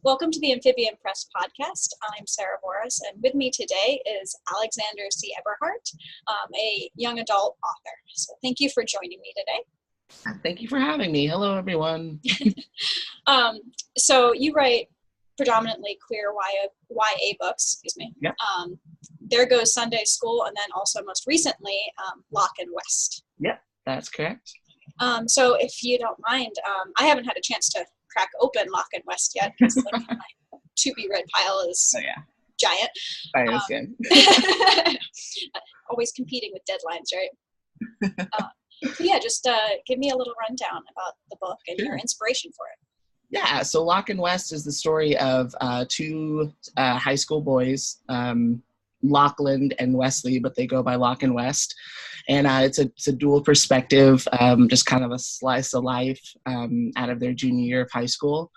Welcome to the Amphibian Press podcast. I'm Sara and with me today is Alexander C. Eberhart, a young adult author. So thank you for joining me today. Thank you for having me. Hello, everyone. So you write predominantly queer YA books, excuse me. Yep. There Goes Sunday School, and then also most recently, Locke and West. Yep, that's correct. So if you don't mind, I haven't had a chance to crack open Locke and West yet, because like, my to-be-read pile is giant. I understand. Always competing with deadlines, right? Just give me a little rundown about the book and your inspiration for it. Yeah, so Locke and West is the story of two high school boys, Lachlan and Wesley, but they go by Locke and West. And it's a dual perspective, just kind of a slice of life out of their junior year of high school.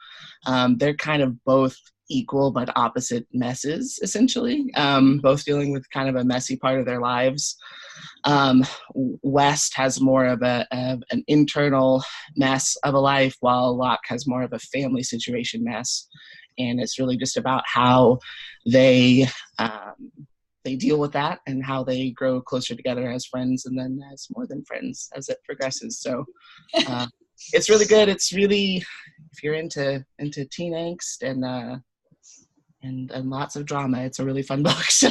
They're kind of both equal but opposite messes, essentially, both dealing with kind of a messy part of their lives. West has more of an internal mess of a life, while Locke has more of a family situation mess. And it's really just about how they deal with that and how they grow closer together as friends and then as more than friends as it progresses. So it's really good. It's really, if you're into teen angst and lots of drama, it's a really fun book. So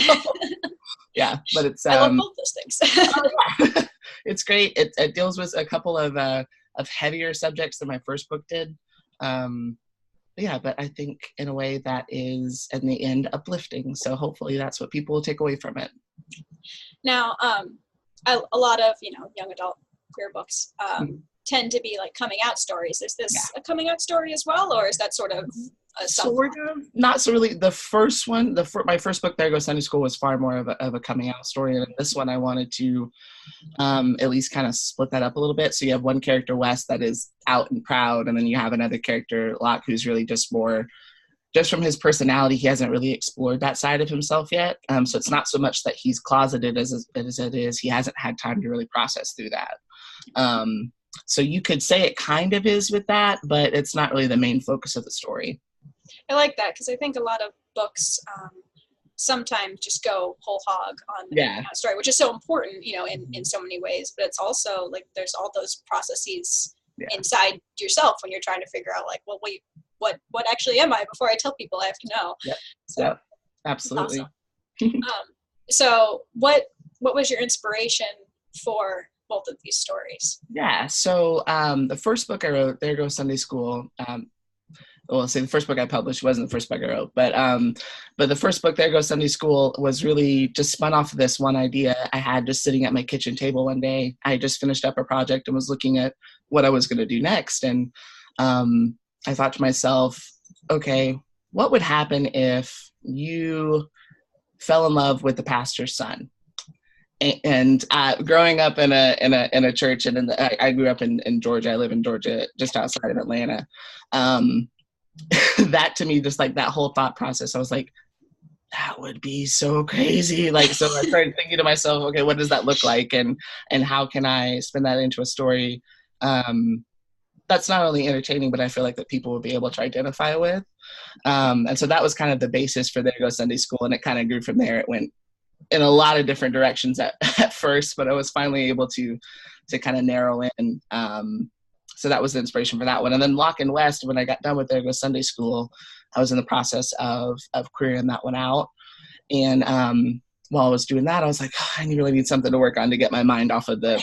yeah, but it's I love both those things. It's great. It deals with a couple of heavier subjects than my first book did. But I think in a way that is, in the end, uplifting. So hopefully that's what people will take away from it. Now, a lot of, young adult queer books tend to be like coming out stories. Is this a coming out story as well, or is that sort of a sort of? Not so really. The first one, my first book, There Goes Sunday School, was far more of a coming out story. And this one, I wanted to at least kind of split that up a little bit. So you have one character, West, that is out and proud, and then you have another character, Locke, who's really just from his personality, he hasn't really explored that side of himself yet. So it's not so much that he's closeted as it is. He hasn't had time to really process through that. So you could say it kind of is with that, but it's not really the main focus of the story. I like that, because I think a lot of books sometimes just go whole hog on the story, which is so important, in so many ways. But it's also like there's all those processes inside yourself when you're trying to figure out, like, well, wait, what actually am I before I tell people? I have to know. Yep. So, yep. Absolutely. Awesome. So what was your inspiration for both of these stories? Yeah. So the first book I wrote, There Goes Sunday School. The first book I published wasn't the first book I wrote, but the first book, There Goes Sunday School, was really just spun off of this one idea I had just sitting at my kitchen table one day. I just finished up a project and was looking at what I was going to do next. And I thought to myself, okay, what would happen if you fell in love with the pastor's son? And growing up in a church, and I grew up in Georgia. I live in Georgia, just outside of Atlanta. That to me, just like that whole thought process, I was like, that would be so crazy. Like, so I started thinking to myself, okay, what does that look like? And how can I spin that into a story that's not only entertaining, but I feel like that people will be able to identify with. And so that was kind of the basis for There Goes Sunday School. And it kind of grew from there. It went in a lot of different directions at first, but I was finally able to kind of narrow in. So that was the inspiration for that one. And then Locke and West, when I got done with There Goes Sunday School, I was in the process of querying that one out. And while I was doing that, I was like, I really need something to work on to get my mind off of the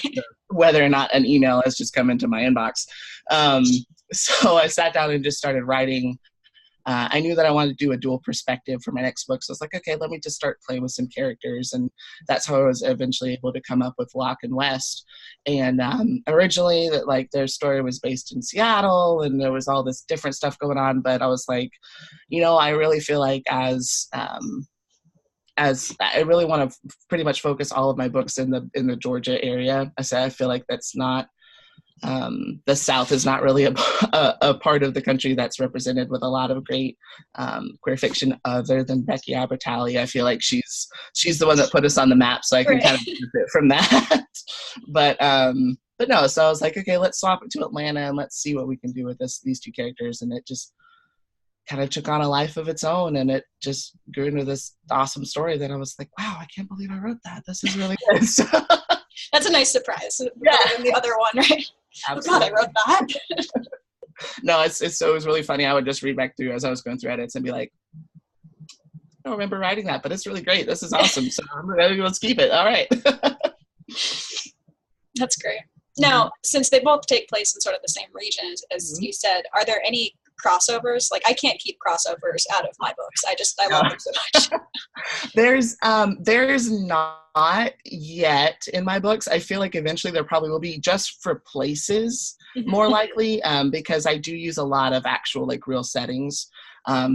whether or not an email has just come into my inbox. So I sat down and just started writing. I knew that I wanted to do a dual perspective for my next book. So I was like, okay, let me just start playing with some characters. And that's how I was eventually able to come up with Locke and West. And originally their story was based in Seattle and there was all this different stuff going on. But I was like, I really feel like as I really want to pretty much focus all of my books in the Georgia area. I feel like that's not, the South is not really a part of the country that's represented with a lot of great queer fiction other than Becky Albertalli. I feel like she's the one that put us on the map, so I can kind of benefit from that. But no, so I was like, okay, let's swap it to Atlanta and let's see what we can do with these two characters. And it just kind of took on a life of its own, and it just grew into this awesome story that I was like, wow, I can't believe I wrote that. This is really good. So, that's a nice surprise. Yeah. Than the other one, right? Absolutely. Oh God, I wrote that. No, it was really funny. I would just read back through as I was going through edits and be like, I don't remember writing that, but it's really great. This is awesome. So let's keep it. All right. That's great. Now, since they both take place in sort of the same region as you said, are there any crossovers? Like, I can't keep crossovers out of my books. I love them so much. There's not yet in my books. I feel like eventually there probably will be, just for places, more likely, because I do use a lot of actual like real settings.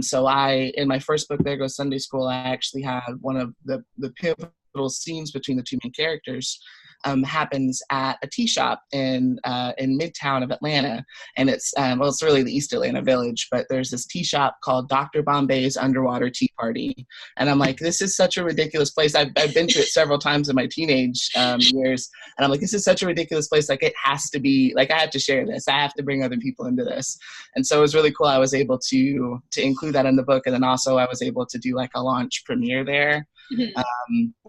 So in my first book, There Goes Sunday School, I actually have one of the pivotal scenes between the two main characters happens at a tea shop in Midtown of Atlanta. And it's really the East Atlanta Village, but there's this tea shop called Dr. Bombay's Underwater Tea Party. And I'm like, this is such a ridiculous place. I've been to it several times in my teenage years. And I'm like, this is such a ridiculous place. Like, it has to be, like, I have to share this. I have to bring other people into this. And so it was really cool. I was able to include that in the book. And then also I was able to do like a launch premiere there.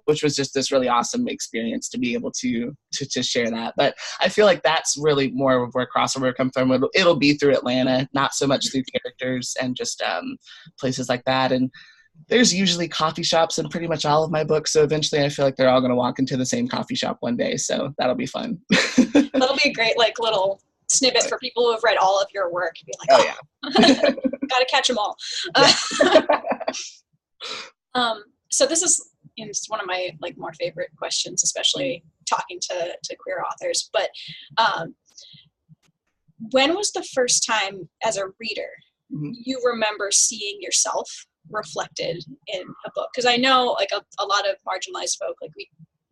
Which was just this really awesome experience to be able to share that. But I feel like that's really more of where crossover comes from. It'll be through Atlanta, not so much through characters and just places like that. And there's usually coffee shops in pretty much all of my books. So eventually I feel like they're all going to walk into the same coffee shop one day. So that'll be fun. That'll be a great like little snippet for people who have read all of your work. Be like, oh yeah, gotta catch them all. So this is one of my like more favorite questions, especially talking to queer authors. But when was the first time as a reader you remember seeing yourself reflected in a book? Because I know like a lot of marginalized folk, like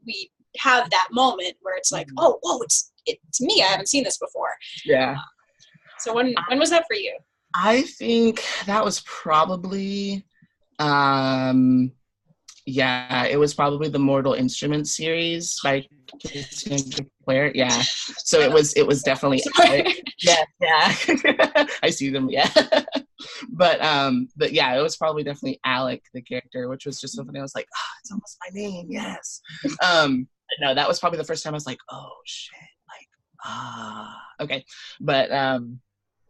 we have that moment where it's like, oh, whoa, it's me. I haven't seen this before. Yeah. So when was that for you? I think that was probably. Yeah, it was probably the Mortal Instruments series by Cassandra Clare. Yeah, so it was definitely Alec. Yeah. I see them. Yeah, but yeah, it was probably definitely Alec, the character, which was just something I was like, oh, it's almost my name. Yes. No, that was probably the first time I was like, oh shit, like okay, but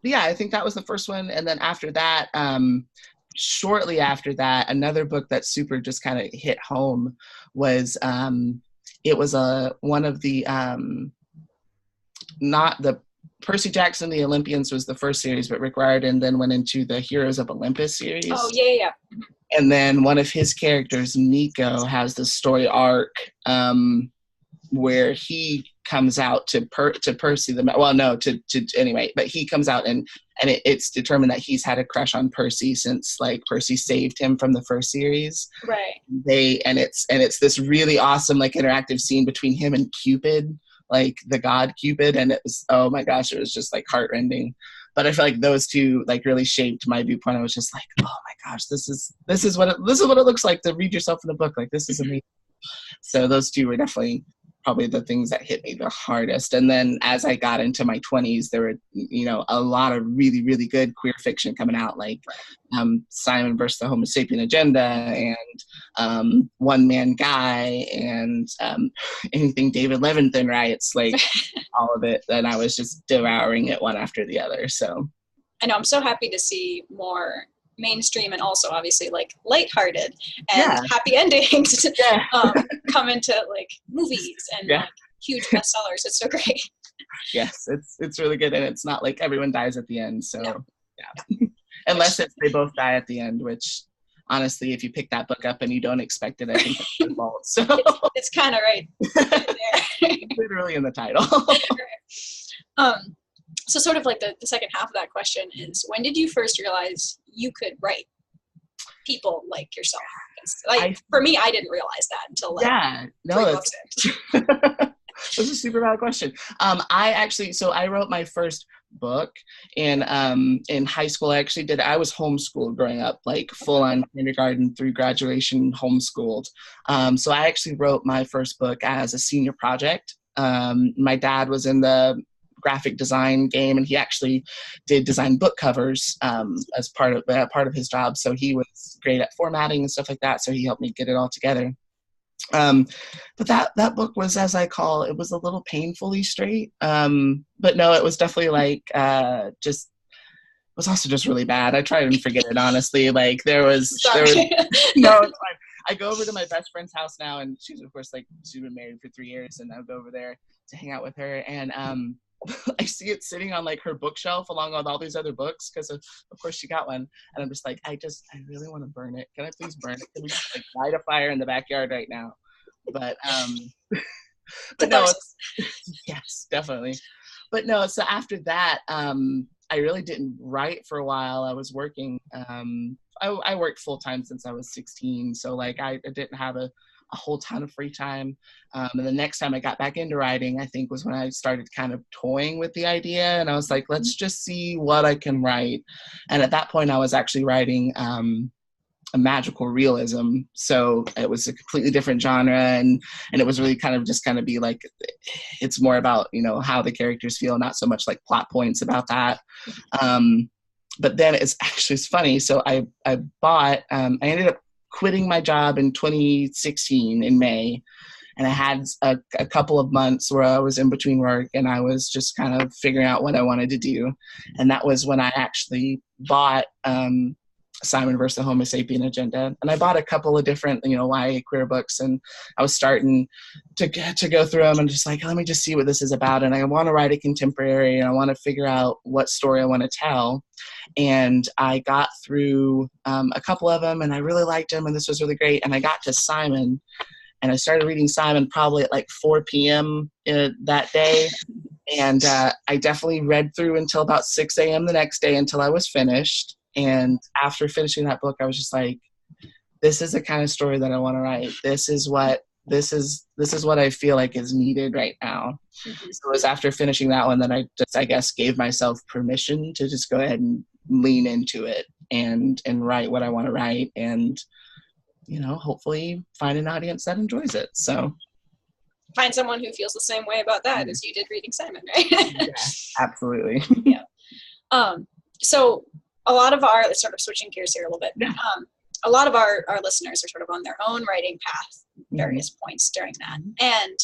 yeah, I think that was the first one, and then after that, shortly after that, another book that super just kind of hit home was it was one of the not the Percy Jackson, the Olympians was the first series, but Rick Riordan then went into the Heroes of Olympus series. Oh yeah. And then one of his characters, Nico, has the story arc where he comes out to Percy anyway, but he comes out and it's determined that he's had a crush on Percy since like Percy saved him from the first series. Right. It's this really awesome like interactive scene between him and Cupid, like the god Cupid, and it was, oh my gosh, it was just like heartrending. But I feel like those two like really shaped my viewpoint. I was just like, oh my gosh, this is what it looks like to read yourself in a book. Like, this is amazing. So those two were definitely probably the things that hit me the hardest. And then as I got into my 20s, there were, a lot of really, really good queer fiction coming out, like Simon versus the Homo Sapien Agenda and One Man Guy and anything David Levinson writes, like all of it. And I was just devouring it one after the other. So I know, I'm so happy to see more mainstream and also obviously like lighthearted and happy endings come into like movies and like huge bestsellers. It's so great. Yes, it's really good, and it's not like everyone dies at the end. So unless they both die at the end, which honestly, if you pick that book up and you don't expect it, I think that's your fault. So it's kind of right there. Literally in the title. So sort of like the second half of that question is, when did you first realize you could write people like yourself? For me, I didn't realize that until like 3 books in. That's a super valid question. I wrote my first book in high school. I was homeschooled growing up, like full on kindergarten through graduation, homeschooled. So I actually wrote my first book as a senior project. My dad was in the graphic design game, and he actually did design book covers as part of his job. So he was great at formatting and stuff like that. So he helped me get it all together. But that book was, as I call it, was a little painfully straight. But no, it was definitely like just. Was also just really bad. I try and forget it, honestly. Like there was no, it's fine. I go over to my best friend's house now, and she's of course, like, she's been married for 3 years, and I'll go over there to hang out with her, and I see it sitting on like her bookshelf along with all these other books, because of course she got one, and I'm just like, I really want to burn it. Can I please burn it? Can we just like light a fire in the backyard right now? But but no, yes, definitely. But no, so after that, I really didn't write for a while. I was working. I worked full time since I was 16, so like I didn't have a whole ton of free time. And the next time I got back into writing, I think, was when I started kind of toying with the idea, and I was like, let's just see what I can write. And at that point, I was actually writing a magical realism, so it was a completely different genre, and it was really kind of be like, it's more about, you know, how the characters feel, not so much like plot points about that. But then it's funny. So I ended up quitting my job in 2016 in May, and I had a couple of months where I was in between work, and I was just kind of figuring out what I wanted to do. And that was when I actually bought Simon vs. the Homo sapien Agenda. And I bought a couple of different, you know, YA queer books, and I was starting to go through them and just like, let me just see what this is about. And I want to write a contemporary, and I want to figure out what story I want to tell. And I got through a couple of them, and I really liked them, and this was really great. And I got to Simon, and I started reading Simon probably at like 4 p.m. That day. And I definitely read through until about 6 a.m. the next day until I was finished. And after finishing that book, I was just like, this is the kind of story that I want to write. This is what I feel like is needed right now. Mm-hmm. So it was after finishing that one that I guess gave myself permission to just go ahead and lean into it and write what I want to write, and, you know, hopefully find an audience that enjoys it. So find someone who feels the same way about that as you did reading Simon, right? Yeah, absolutely. Yeah. So a lot of our, sort of switching gears here a little bit, a lot of our listeners are sort of on their own writing path, various points during that. And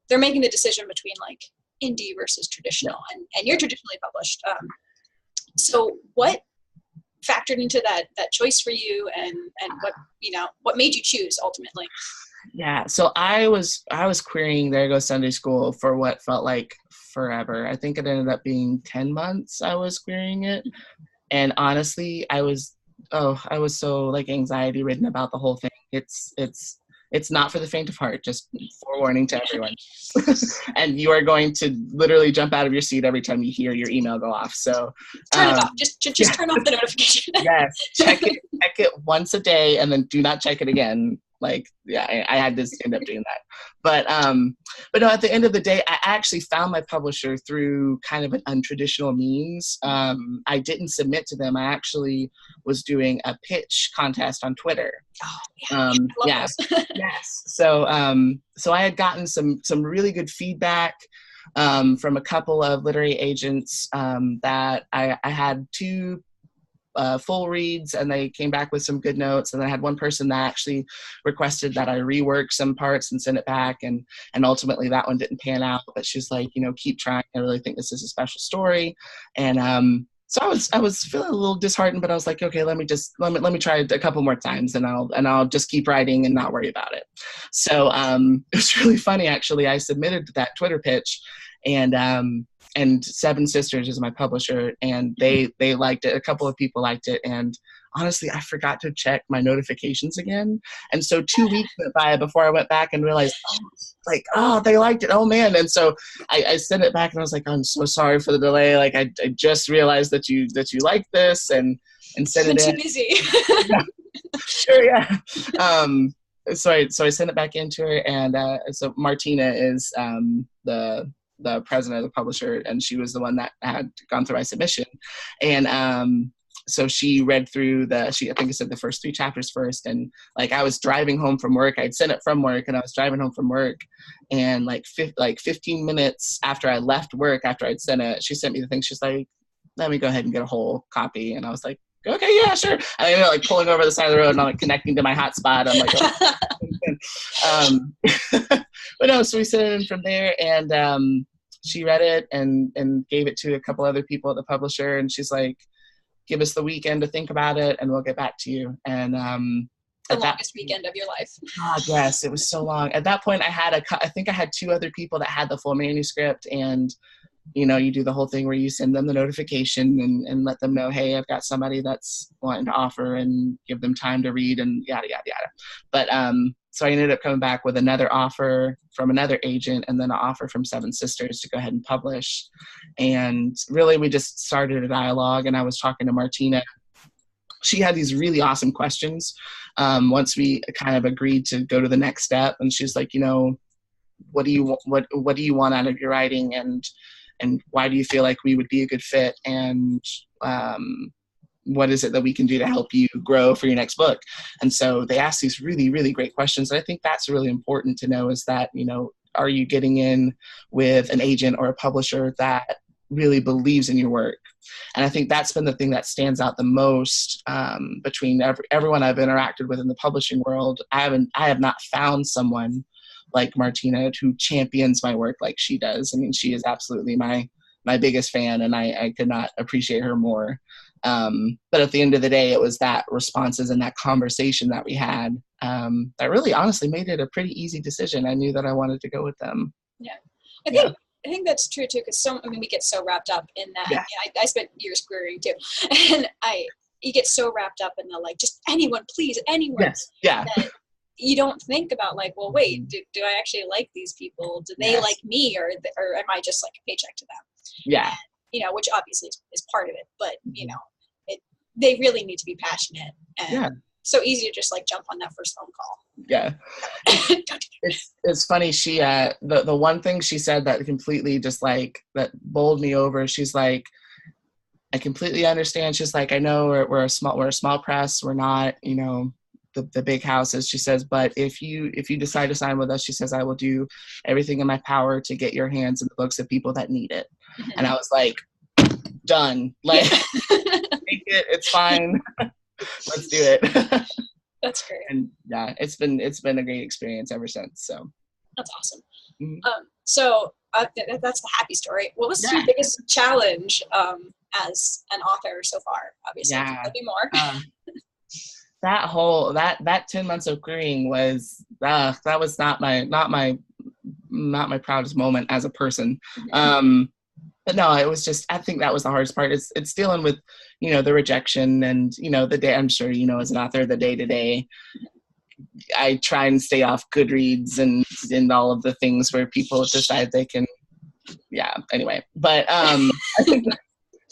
they're making the decision between like indie versus traditional, and you're traditionally published. So what factored into that choice for you, and what made you choose ultimately? Yeah, so I was querying There Goes Sunday School for what felt like forever. I think it ended up being 10 months I was querying it. And honestly, I was so like anxiety ridden about the whole thing. It's not for the faint of heart, just forewarning to everyone. And you are going to literally jump out of your seat every time you hear your email go off. So turn it off. Just turn off the notification. Yes. Check it once a day, and then do not check it again. Like, yeah, I had to end up doing that. But no, at the end of the day, I actually found my publisher through kind of an untraditional means. I didn't submit to them. I actually was doing a pitch contest on Twitter. Oh, yeah. Yes. So I had gotten some really good feedback from a couple of literary agents that I had 2 full reads, and they came back with some good notes. And I had one person that actually requested that I rework some parts and send it back, and ultimately that one didn't pan out, but she's like, you know, keep trying. I really think this is a special story. And so I was feeling a little disheartened, but I was like, okay, let me try it a couple more times, and I'll just keep writing and not worry about it. So it was really funny, actually. I submitted that Twitter pitch, and Seven Sisters is my publisher, and they liked it. A couple of people liked it, and honestly, I forgot to check my notifications again. And so 2 weeks went by before I went back and realized, they liked it. Oh man! And so I sent it back, and I was like, I'm so sorry for the delay. Like I just realized that you like this, and sent it in. Too busy. Yeah. Sure, yeah. So I sent it back into her, and so Martina is the president of the publisher, and she was the one that had gone through my submission. And so she read through I think it said the first 3 chapters first. And like, I was driving home from work, I'd sent it from work, and I was driving home from work, and like 15 minutes after I left work, after I'd sent it, she sent me the thing. She's like, let me go ahead and get a whole copy. And I was like, okay, yeah, sure. And I ended up like pulling over the side of the road, and I'm like connecting to my hotspot. I'm like, but no, so we sent it in from there, and she read it and gave it to a couple other people at the publisher, and she's like, give us the weekend to think about it, and we'll get back to you. And the longest weekend of your life. God, yes, it was so long. At that point, I think I had 2 other people that had the full manuscript, and you know, you do the whole thing where you send them the notification and let them know, hey, I've got somebody that's wanting to offer, and give them time to read, and yada, yada, yada. But so I ended up coming back with another offer from another agent, and then an offer from Seven Sisters to go ahead and publish. And really, we just started a dialogue, and I was talking to Martina. She had these really awesome questions once we kind of agreed to go to the next step. And she's like, you know, what do you want out of your writing, and why do you feel like we would be a good fit, and what is it that we can do to help you grow for your next book? And so they asked these really, really great questions. And I think that's really important to know, is that, you know, are you getting in with an agent or a publisher that really believes in your work? And I think that's been the thing that stands out the most between everyone I've interacted with in the publishing world. I have not found someone like Martina who champions my work like she does. I mean, she is absolutely my biggest fan, and I could not appreciate her more. But at the end of the day, it was that responses and that conversation that we had that really honestly made it a pretty easy decision. I knew that I wanted to go with them. Yeah. I think that's true too, because we get so wrapped up in that. Yeah. I spent years querying too, and you get so wrapped up in the like, just anyone, please, anyone. Yes. Yeah. That you don't think about like, well, wait, do I actually like these people? Do they like me, or am I just like a paycheck to them? Yeah. And, you know, which obviously is part of it, but you know, they really need to be passionate, and so easy to just like jump on that first phone call. Yeah. It's funny. She, the one thing she said that completely just like, that bowled me over, she's like, I completely understand. She's like, I know we're a small press. We're not, you know, the big houses. She says, but if you decide to sign with us, she says, I will do everything in my power to get your hands in the books of people that need it. Mm-hmm. And I was like, done. Like, take it. It's fine. Let's do it. That's great. And yeah, it's been a great experience ever since. So that's awesome. Mm-hmm. So that's the happy story. What was your biggest challenge as an author so far? Obviously, there'll be more. That 10 months of querying was that was not my proudest moment as a person. But no, it was just, I think that was the hardest part. It's dealing with, you know, the rejection and, you know, the day, I'm sure, you know, as an author, the day to day, I try and stay off Goodreads and all of the things where people decide they can, anyway. But I think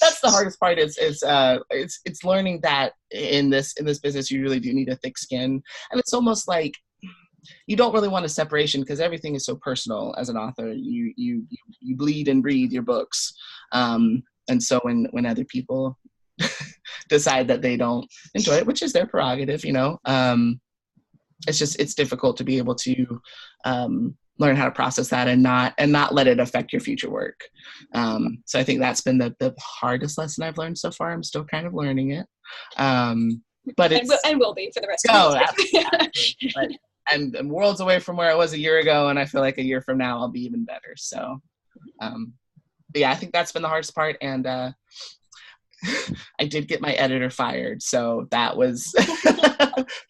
that's the hardest part is it's learning that in this business, you really do need a thick skin. And it's almost like, you don't really want a separation because everything is so personal as an author. You bleed and breathe your books. And so when other people decide that they don't enjoy it, which is their prerogative, you know, it's difficult to be able to learn how to process that and not let it affect your future work. So I think that's been the hardest lesson I've learned so far. I'm still kind of learning it. But it's, and will be for the rest of the year. Absolutely. But I'm worlds away from where I was a year ago, and I feel like a year from now I'll be even better. So, but yeah, I think that's been the hardest part, and I did get my editor fired, so that was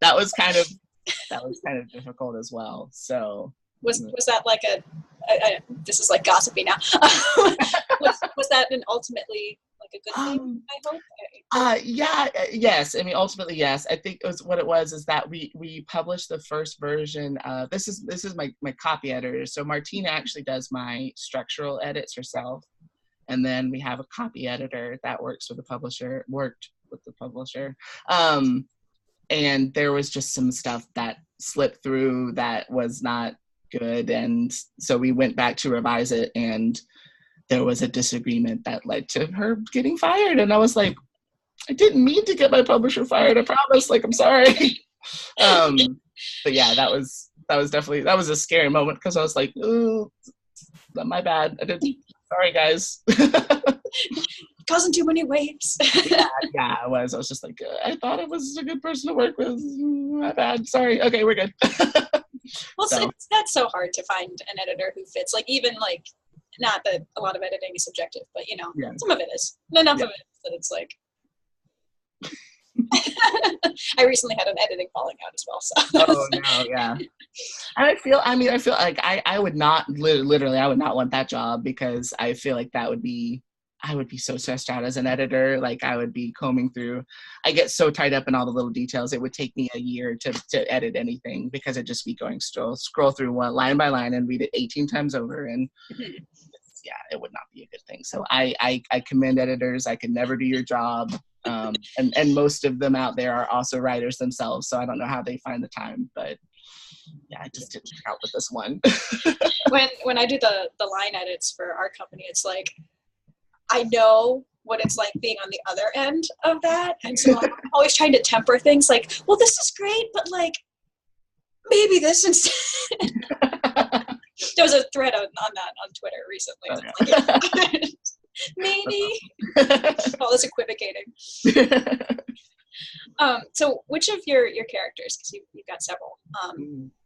that was kind of difficult as well. So, was that like this is like gossipy now? was that an ultimately like a good thing, I hope? Yes. I mean, ultimately, yes. I think what it was is that we published the first version. This is my copy editor. So Martina actually does my structural edits herself. And then we have a copy editor that worked with the publisher. And there was just some stuff that slipped through that was not good. And so we went back to revise it, and there was a disagreement that led to her getting fired. And I was like, I didn't mean to get my publisher fired. I promise. Like, I'm sorry. But yeah, that was definitely, that was a scary moment because I was like, ooh, my bad. I didn't. Sorry, guys. Causing too many waves. yeah, I was just like, I thought it was a good person to work with. My bad. Sorry. Okay, we're good. Well, that's so hard to find an editor who fits. Like, even like, not that a lot of editing is subjective, but you know, some of it is. Enough of it is that it's like. I recently had an editing falling out as well. So. Oh no, yeah. And I feel like I would not literally, I would not want that job because I feel like I would be so stressed out as an editor. Like I would be combing through, I get so tied up in all the little details. It would take me a year to edit anything because I'd just be going scroll through one line by line and read it 18 times over. And yeah, it would not be a good thing. So I commend editors. I could never do your job. And most of them out there are also writers themselves. So I don't know how they find the time, but yeah, I just didn't work out with this one. when I do the line edits for our company, it's like, I know what it's like being on the other end of that. And so I'm always trying to temper things like, well, this is great, but like, maybe this instead. There was a thread on that on Twitter recently. Like, maybe. All this equivocating. So which of your characters, because you've got several,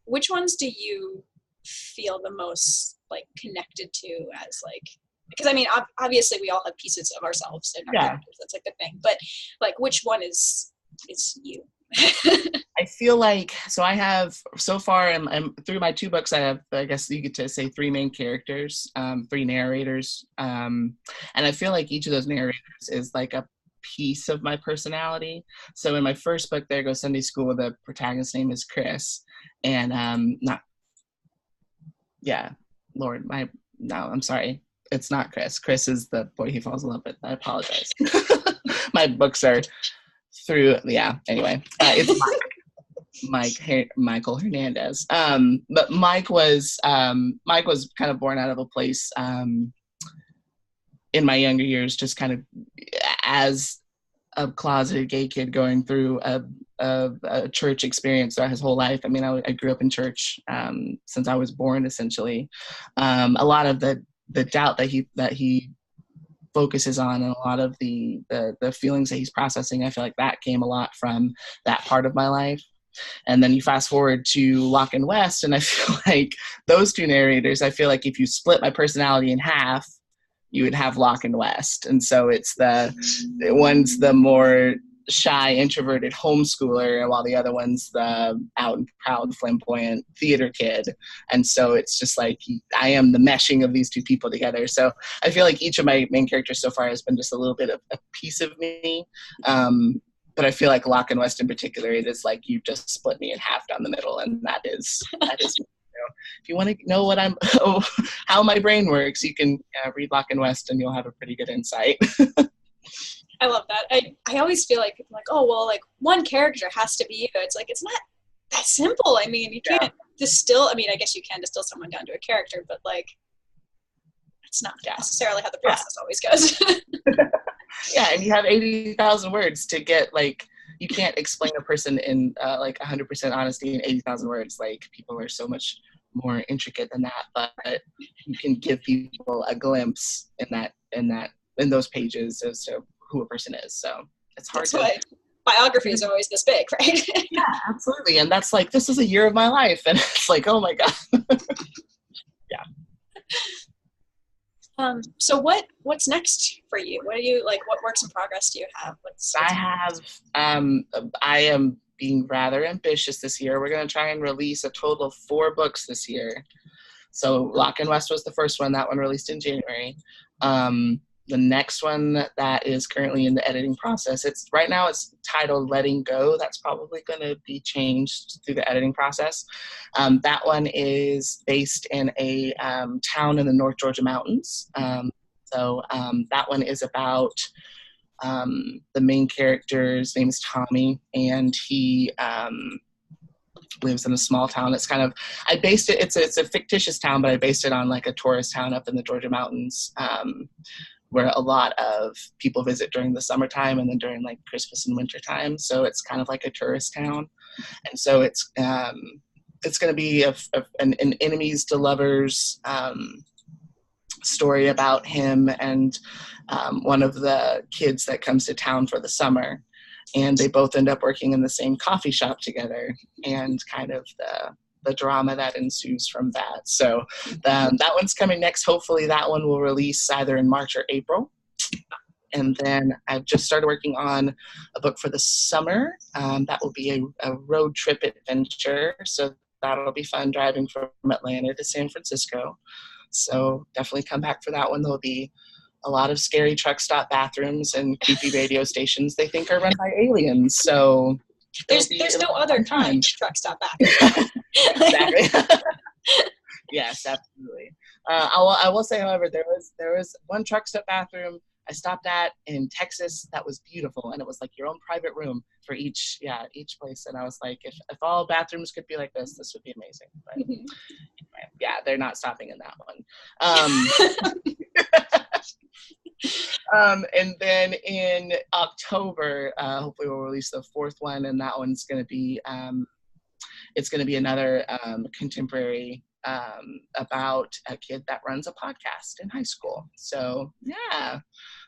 which ones do you feel the most like connected to as like, because I mean, obviously we all have pieces of ourselves in our characters. That's like the thing. But like, which one is you? I feel like, so I have, so far, I'm through my 2 books, I have, I guess you could say 3 main characters, 3 narrators. And I feel like each of those narrators is like a piece of my personality. So in my first book, There Goes Sunday School, the protagonist's name is Chris. And I'm sorry. It's not Chris. Chris is the boy he falls in love with. I apologize. My books are through, anyway. It's Michael Hernandez. But Mike was kind of born out of a place in my younger years, just kind of as a closeted gay kid going through a church experience throughout his whole life. I mean, I grew up in church since I was born, essentially. A lot of the doubt that he focuses on, and a lot of the feelings that he's processing, I feel like that came a lot from that part of my life. And then you fast forward to Locke and West, and I feel like those 2 narrators, I feel like if you split my personality in half, you would have Locke and West. And so it's one's the more shy, introverted homeschooler, while the other one's the out and proud, flamboyant theater kid. And so it's just like, I am the meshing of these 2 people together. So I feel like each of my main characters so far has been just a little bit of a piece of me. But I feel like Locke and West in particular, it is like you just split me in half down the middle, and that is if you want to know how my brain works, you can read Locke and West, and you'll have a pretty good insight. I love that. I always feel like people are like, oh well, like one character has to be you. It's like, it's not that simple. I mean, you can't distill. I mean, I guess you can distill someone down to a character, but like, it's not necessarily how the process always goes. Yeah, and you have 80,000 words to get, like, you can't explain a person in like 100% honesty in 80,000 words. Like, people are so much more intricate than that, but you can give people a glimpse in those pages as to who a person is. So it's hard. That's why biography is always this big, right? Yeah, absolutely. And that's like, this is a year of my life, and it's like, oh my god. Yeah. So what's next for you? What do you like? What works in progress do you have? I am being rather ambitious this year. We're going to try and release a total of 4 books this year. So Locke and West was the first one. That one released in January. The next one that is currently in the editing process, right now it's titled Letting Go. That's probably going to be changed through the editing process. That one is based in a town in the North Georgia mountains. So that one is about the main character's name is Tommy, and he lives in a small town. It's kind of, it's a fictitious town, but I based it on like a tourist town up in the Georgia mountains, where a lot of people visit during the summertime and then during like Christmas and winter time. So it's kind of like a tourist town. And so it's going to be an enemies to lovers story about him and one of the kids that comes to town for the summer. And they both end up working in the same coffee shop together, and kind of the drama that ensues from that. So that one's coming next. Hopefully that one will release either in March or April. And then I've just started working on a book for the summer. That will be a road trip adventure. So that'll be fun, driving from Atlanta to San Francisco. So definitely come back for that one. There'll be a lot of scary truck stop bathrooms and creepy radio stations they think are run by aliens. So there's no other kind of truck stop bathroom. Exactly. Yes, absolutely. I will say, however, there was one truck stop bathroom I stopped at in Texas that was beautiful, and it was like your own private room for each place. And I was like, if all bathrooms could be like this would be amazing. But anyway, yeah, they're not stopping in that one. And then in October, hopefully we'll release the fourth one, and that one's going to be it's going to be another contemporary about a kid that runs a podcast in high school. So yeah,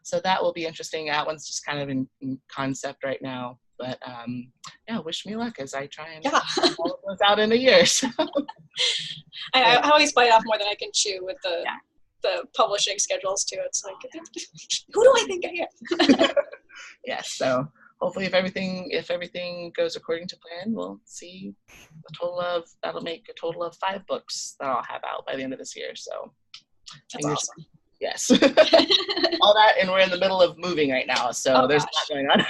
so that will be interesting. That one's just kind of in concept right now, but yeah, wish me luck as I try and get all of those out in a year. So. I always bite off more than I can chew with the publishing schedules too. It's like, who do I think I am? Yes, so hopefully if everything goes according to plan, we'll see that'll make a total of 5 books that I'll have out by the end of this year. So that's awesome. Yes. All that, and we're in the middle of moving right now, so there's a lot going on.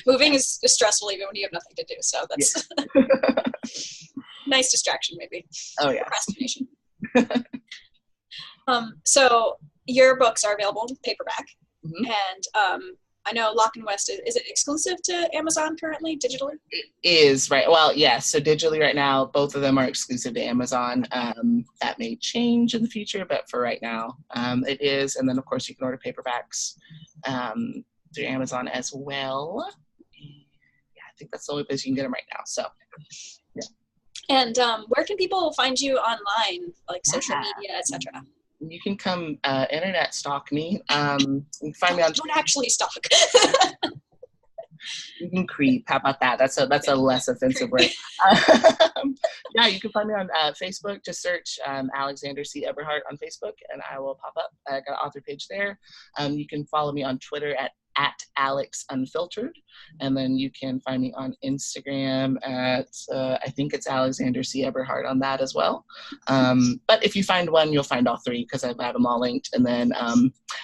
Moving is stressful even when you have nothing to do, so that's nice distraction maybe. Oh yeah. Procrastination. So your books are available in paperback, and I know Locke and West, is it exclusive to Amazon currently, digitally? It is, right. Well, yes. So digitally right now, both of them are exclusive to Amazon. That may change in the future, but for right now, it is. And then, of course, you can order paperbacks through Amazon as well. Yeah, I think that's the only place you can get them right now. So, yeah. And where can people find you online, like social media, etc.? You can come internet stalk me. You can find me on. Don't actually stalk. You can creep. How about that? That's a less offensive word. Yeah, you can find me on Facebook. Just search Alexander C. Eberhart on Facebook, and I will pop up. I got an author page there. You can follow me on Twitter at @AlexUnfiltered, and then you can find me on Instagram at I think it's Alexander C. Eberhart on that as well. But if you find one, you'll find all 3 because I have them all linked. And then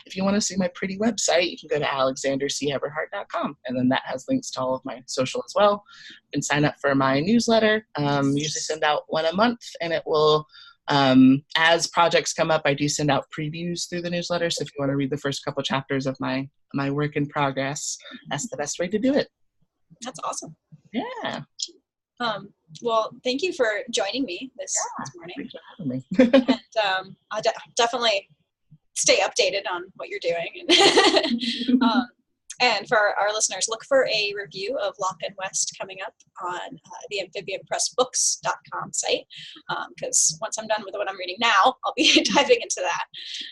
if you want to see my pretty website, you can go to alexanderceberhart.com, and then that has links to all of my social as well. You can sign up for my newsletter. Usually send out one a month, and it will. As projects come up, I do send out previews through the newsletter. So if you want to read the first couple chapters of my work in progress, that's the best way to do it. That's awesome. Yeah. Well, thank you for joining me this morning. Thanks for having me. And I'll definitely stay updated on what you're doing. And for our listeners, look for a review of Locke and West coming up on the amphibianpressbooks.com site, because once I'm done with what I'm reading now, I'll be diving into that.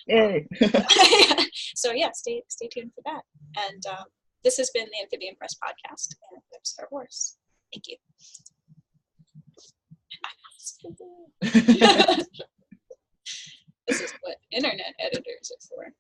Yay. So yeah, stay tuned for that. And this has been the Amphibian Press Podcast and Star Wars. Thank you. This is what internet editors are for.